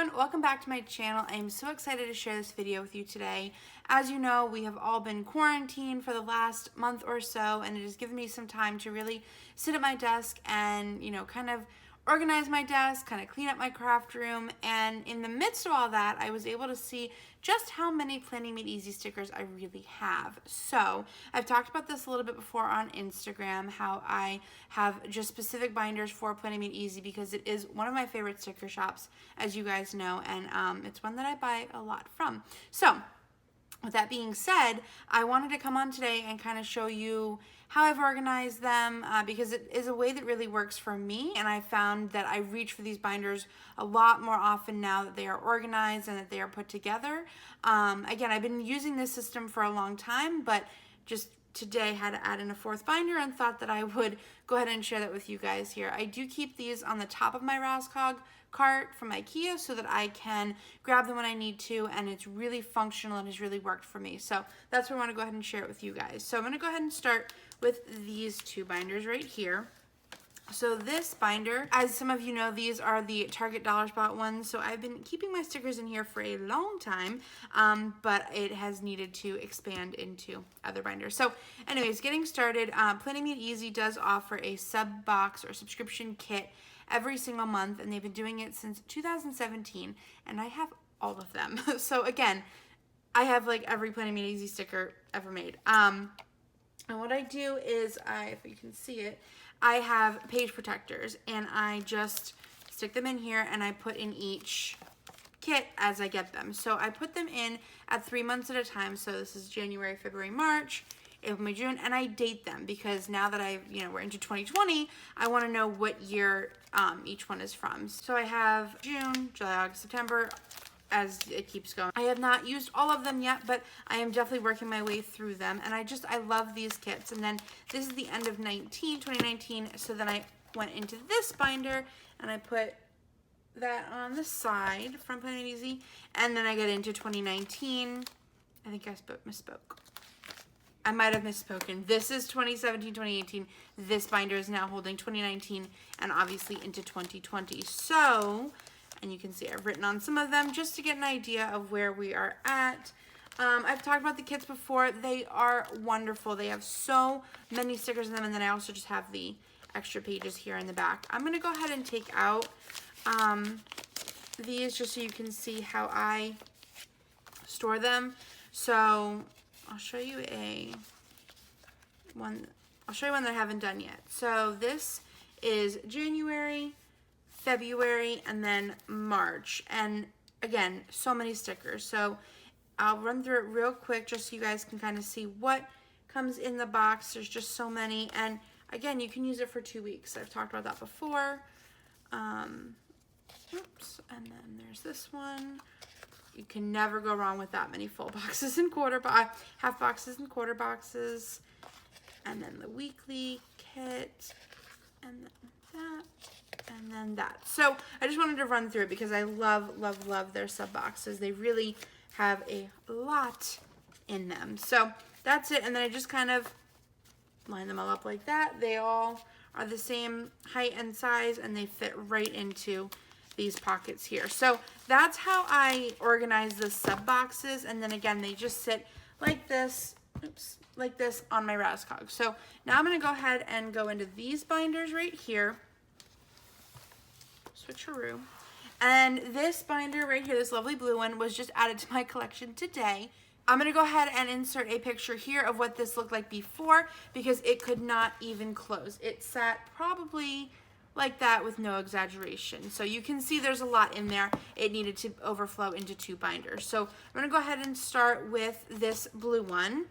everyone, welcome back to my channel. I am so excited to share this video with you today. As you know, we have all been quarantined for the last month or so, and it has given me some time to really sit at my desk and, kind of organize my desk, kind of clean up my craft room. And in the midst of all that, I was able to see just how many Planning Made Easy stickers I really have. So I've talked about this a little bit before on Instagram, how I have just specific binders for Planning Made Easy because it is one of my favorite sticker shops, as you guys know, and it's one that I buy a lot from. So with that being said, I wanted to come on today and kind of show you how I've organized them because it is a way that really works for me, and I found that I reach for these binders a lot more often now that they are organized and that they are put together. Again, I've been using this system for a long time, but just today had to add in a fourth binder and thought that I would go ahead and share that with you guys here. I do keep these on the top of my Raskog cart from IKEA so that I can grab them when I need to, and it's really functional and has really worked for me. So that's why I want to go ahead and share it with you guys. So I'm going to go ahead and start with these two binders right here. So this binder, as some of you know, these are the Target Dollar Spot ones. So I've been keeping my stickers in here for a long time, but it has needed to expand into other binders. So anyways, getting started, Planning Made Easy does offer a sub box or subscription kit every single month, and they've been doing it since 2017, and I have all of them. So again, I have like every Planning Made Easy sticker ever made. And what I do is, if you can see it, I have page protectors, and I just stick them in here and I put in each kit as I get them. So I put them in at 3 months at a time. So this is January, February, March, April, May, June, and I date them because now that we're into 2020, I want to know what year each one is from. So I have June, July, August, September, as it keeps going. I have not used all of them yet, but I am definitely working my way through them, and I love these kits. And then this is the end of 2019, so then I went into this binder and I put that on the side from Planning Made Easy, and then I get into 2019. I think I misspoke. I might have misspoken. This is 2017, 2018. This binder is now holding 2019 and obviously into 2020. So, and you can see I've written on some of them just to get an idea of where we are at. I've talked about the kits before. They are wonderful. They have so many stickers in them, and then I also just have the extra pages here in the back. I'm going to go ahead and take out these just so you can see how I store them. So I'll show you one that I haven't done yet. So this is January, February, and then March, and again, so many stickers. So I'll run through it real quick just so you guys can kind of see what comes in the box. There's just so many, and again, you can use it for 2 weeks. I've talked about that before. Oops, and then there's this one. You can never go wrong with that many full boxes and half boxes and quarter boxes, and then the weekly kit, and then that. And then that. So I just wanted to run through it because I love, love, love their sub boxes. They really have a lot in them. So that's it. And then I just kind of line them all up like that. They all are the same height and size, and they fit right into these pockets here. So that's how I organize the sub boxes. And then again, they just sit like this. Oops, like this on my Raskog. So now I'm going to go ahead and go into these binders right here. Switcheroo. And this binder right here, this lovely blue one, was just added to my collection today. I'm going to go ahead and insert a picture here of what this looked like before because it could not even close. It sat probably like that with no exaggeration. So you can see there's a lot in there. It needed to overflow into 2 binders. So I'm going to go ahead and start with this blue one.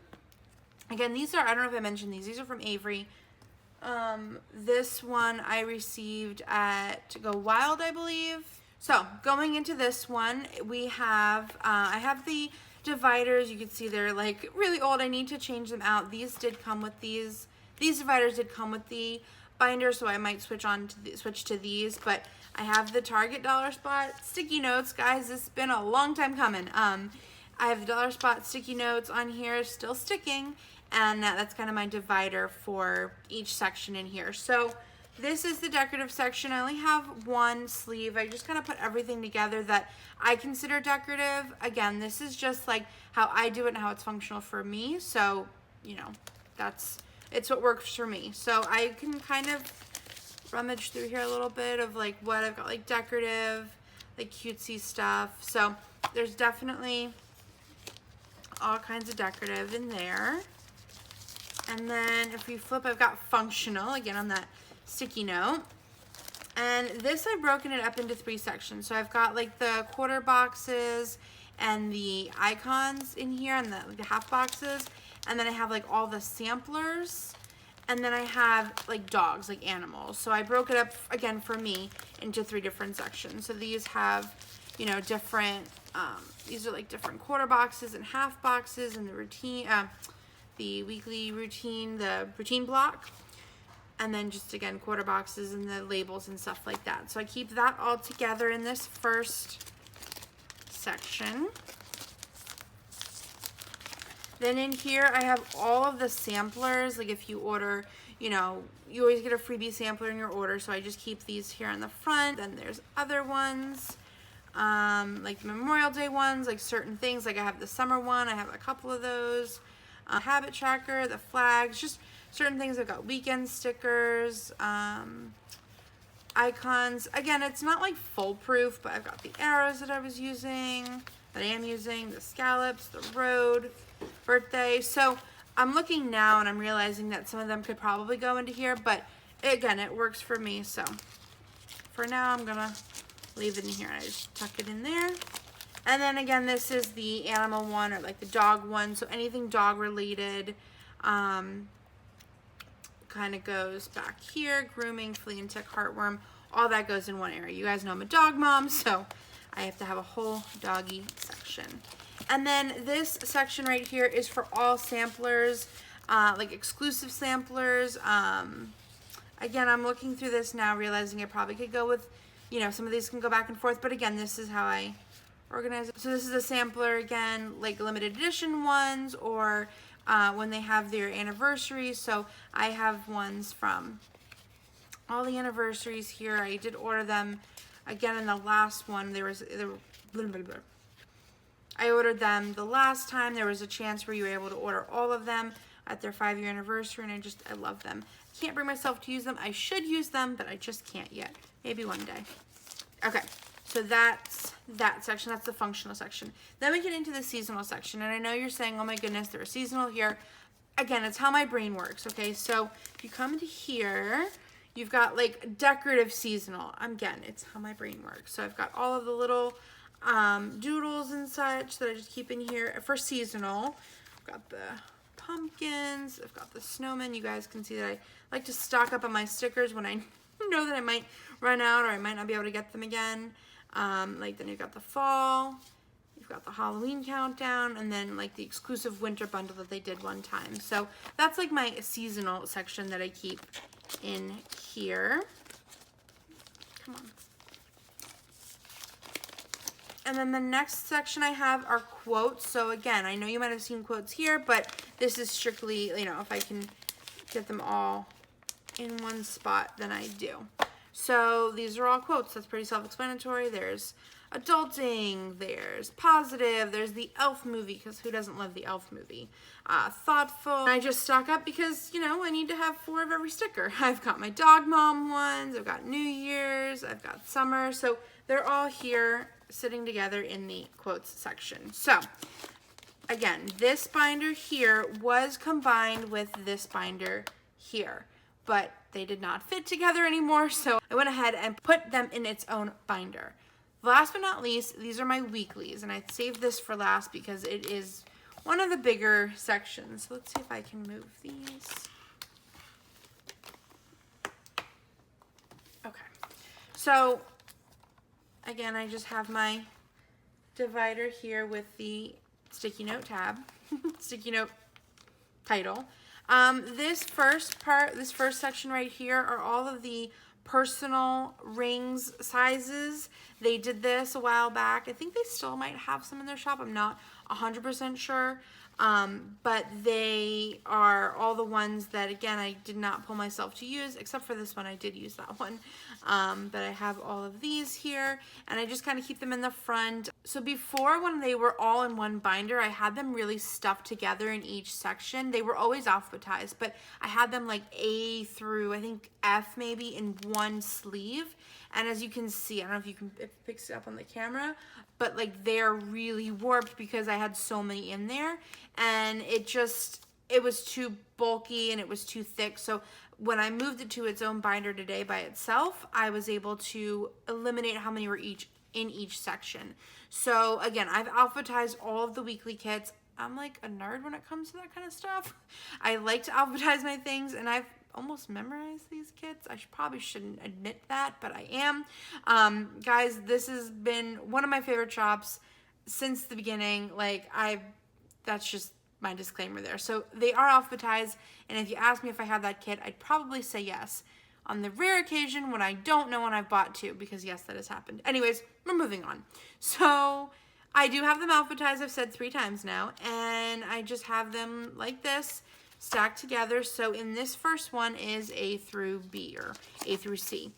Again, these are, I don't know if I mentioned these are from Avery. This one I received at Go Wild, I believe. So going into this one, we have, I have the dividers. You can see they're like really old. I need to change them out. These did come with these dividers did come with the binder, so I might switch to these, but I have the Target Dollar Spot sticky notes, guys. It's been a long time coming. I have the Dollar Spot sticky notes on here, still sticking, and that's kind of my divider for each section in here. So this is the decorative section. I only have one sleeve. I just kind of put everything together that I consider decorative. Again, this is just like how I do it and how it's functional for me. So, you know, it's what works for me. So I can kind of rummage through here a little bit of like what I've got, like decorative, like cutesy stuff. So there's definitely all kinds of decorative in there. And then if we flip, I've got functional again on that sticky note. And this, I've broken it up into 3 sections. So I've got like the quarter boxes and the icons in here and the half boxes. And then I have like all the samplers. And then I have like dogs, like animals. So I broke it up again for me into 3 different sections. So these have, you know, different, these are like different quarter boxes and half boxes and the routine, the weekly routine, the routine block. And then just again, quarter boxes and the labels and stuff like that. So I keep that all together in this first section. Then in here, I have all of the samplers. Like if you order, you know, you always get a freebie sampler in your order. So I just keep these here in the front. Then there's other ones, like the Memorial Day ones, like certain things. Like I have the summer one. I have a couple of those. Habit tracker, the flags, just certain things. I've got weekend stickers, icons. Again, it's not like foolproof, but I've got the arrows that I am using, the scallops, the road, birthday. So I'm looking now and I'm realizing that some of them could probably go into here, but again, it works for me. So for now, I'm gonna leave it in here. I just tuck it in there. And then again, this is the animal one or like the dog one. So anything dog related kind of goes back here. Grooming, flea and tick, heartworm, all that goes in one area. You guys know I'm a dog mom, so I have to have a whole doggy section. And then this section right here is for all samplers, like exclusive samplers. Again, I'm looking through this now, realizing I probably could go with, you know, some of these can go back and forth, but again, this is how I organize it. So this is a sampler again, like limited edition ones or when they have their anniversaries. So I have ones from all the anniversaries here. I did order them again in the last one. I ordered them the last time. There was a chance where you were able to order all of them at their 5-year anniversary, and I love them. Can't bring myself to use them. I should use them, but I just can't yet. Maybe one day. Okay, so that's that section. That's the functional section. Then we get into the seasonal section, and I know you're saying, oh my goodness, they're seasonal here. Again, it's how my brain works, okay? So if you come into here, you've got like decorative seasonal. Again, it's how my brain works. So I've got all of the little doodles and such that I just keep in here for seasonal. I've got the pumpkins. I've got the snowmen. You guys can see that I like to stock up on my stickers when I know that I might run out or I might not be able to get them again. Like then you've got the fall. You've got the Halloween countdown, and then like the exclusive winter bundle that they did one time. So that's like my seasonal section that I keep in here. Come on. And then the next section I have are quotes. So again, I know you might have seen quotes here, but this is strictly, you know, if I can get them all in one spot, then I do. So these are all quotes. That's pretty self-explanatory. There's adulting, there's positive, there's the Elf movie, because who doesn't love the Elf movie? Thoughtful. I just stock up because, you know, I need to have 4 of every sticker. I've got my DOGMOM ones, I've got New Year's, I've got summer. So they're all here sitting together in the quotes section. So again, this binder here was combined with this binder here, but they did not fit together anymore. So I went ahead and put them in its own binder. Last but not least, these are my weeklies, and I saved this for last because it is one of the bigger sections. So let's see if I can move these. Okay, so again, I just have my divider here with the sticky note tab, sticky note title. This first section right here are all of the personal rings sizes. They did this a while back. I think they still might have some in their shop. I'm not 100% sure. but they are all the ones that, again, I did not pull myself to use, except for this one. I did use that one. But I have all of these here, and I just kind of keep them in the front. So before, when they were all in one binder, I had them really stuffed together in each section. They were always alphabetized, but I had them like A through, I think, F maybe, in one sleeve. And as you can see, I don't know if it picks it up on the camera, but like they're really warped because I had so many in there, and it was too bulky and it was too thick. So when I moved it to its own binder today by itself, I was able to eliminate how many were in each section. So again, I've alphabetized all of the weekly kits. I'm like a nerd when it comes to that kind of stuff. I like to alphabetize my things, and I've almost memorized these kits. I probably shouldn't admit that, but I am. Guys, this has been one of my favorite shops since the beginning. That's just my disclaimer there. So they are alphabetized, and if you ask me if I have that kit, I'd probably say yes. On the rare occasion when I don't know when I've bought two, because yes, that has happened. Anyways, we're moving on. So I do have them alphabetized, I've said 3 times now, and I just have them like this, stacked together. So in this first one is A through B, or A through C.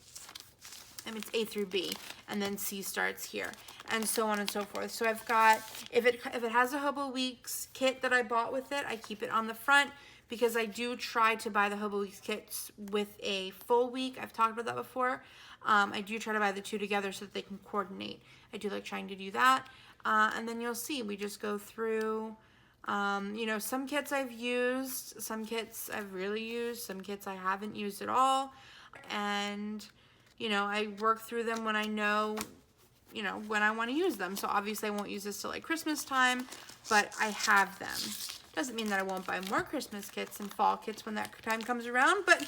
I mean, it's A through B, and then C starts here, and so on and so forth. So I've got, if it has a Hobo Weeks kit that I bought with it, I keep it on the front, because I do try to buy the Hobo Weeks kits with a full week. I've talked about that before. I do try to buy the two together so that they can coordinate. I do like trying to do that. And then you'll see, we just go through, you know, some kits I've used, some kits I've really used, some kits I haven't used at all. And, you know, I work through them when I know, you know, when I want to use them. So obviously I won't use this till like Christmas time, but I have them. Doesn't mean that I won't buy more Christmas kits and fall kits when that time comes around, but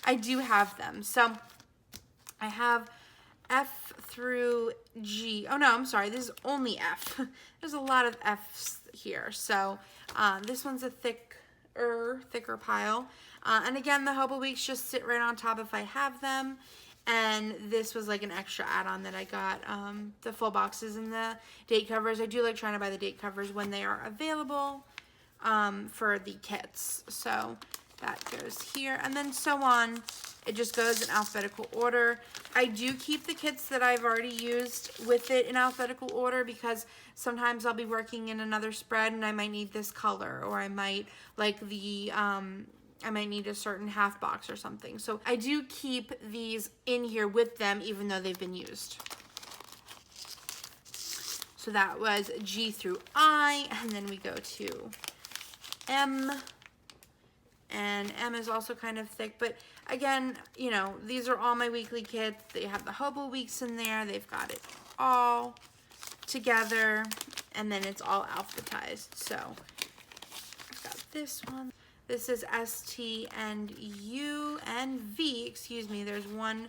I do have them. So I have F through G. Oh no, I'm sorry, this is only F. There's a lot of F's here. So this one's a thicker pile. And again, the Hobo Weeks just sit right on top if I have them. And this was like an extra add-on that I got, the full boxes and the date covers. I do like trying to buy the date covers when they are available for the kits. So that goes here, and then so on. It just goes in alphabetical order. I do keep the kits that I've already used with it in alphabetical order, because sometimes I'll be working in another spread and I might need this color, or I might like the I might need a certain half box or something. So I do keep these in here with them even though they've been used. So that was G through I, and then we go to M. And M is also kind of thick, but again, you know, these are all my weekly kits. They have the Hobo Weeks in there. They've got it all together, and then it's all alphabetized. So I've got this one. This is S, T, and U, and V, excuse me. There's one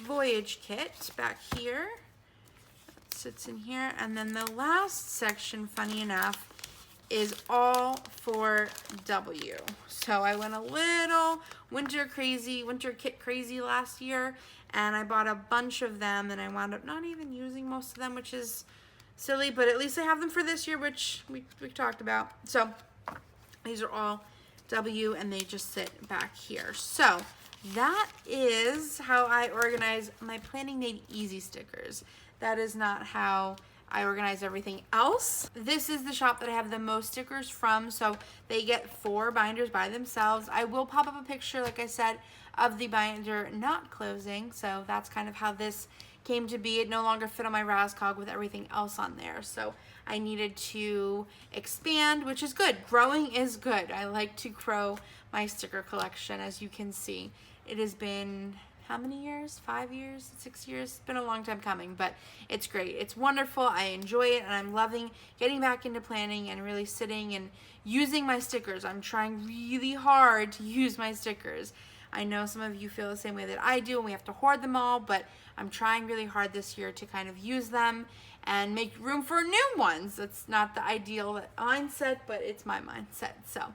Voyage kit back here. That sits in here. And then the last section, funny enough, is all for W. So I went a little winter kit crazy last year, and I bought a bunch of them, and I wound up not even using most of them, which is silly, but at least I have them for this year, which we talked about. So these are all W, and they just sit back here. So that is how I organize my Planning Made Easy stickers. That is not how I organize everything else. This is the shop that I have the most stickers from, so they get 4 binders by themselves. I will pop up a picture, like I said, of the binder not closing, so that's kind of how this came to be. It no longer fit on my Raskog with everything else on there, so I needed to expand, which is good. Growing is good. I like to grow my sticker collection, as you can see. It has been, how many years? 5 years? 6 years? It's been a long time coming, but it's great. It's wonderful. I enjoy it, and I'm loving getting back into planning and really sitting and using my stickers. I'm trying really hard to use my stickers. I know some of you feel the same way that I do, and we have to hoard them all, but I'm trying really hard this year to kind of use them and make room for new ones. That's not the ideal mindset, but it's my mindset. So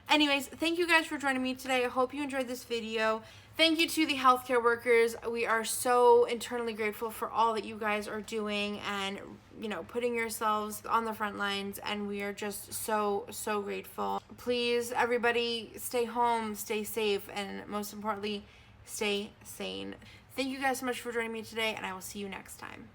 anyways, thank you guys for joining me today. I hope you enjoyed this video. Thank you to the healthcare workers. We are so internally grateful for all that you guys are doing and, you know, putting yourselves on the front lines, and we are just so grateful. Please, everybody, stay home, stay safe, and most importantly, stay sane. Thank you guys so much for joining me today, and I will see you next time.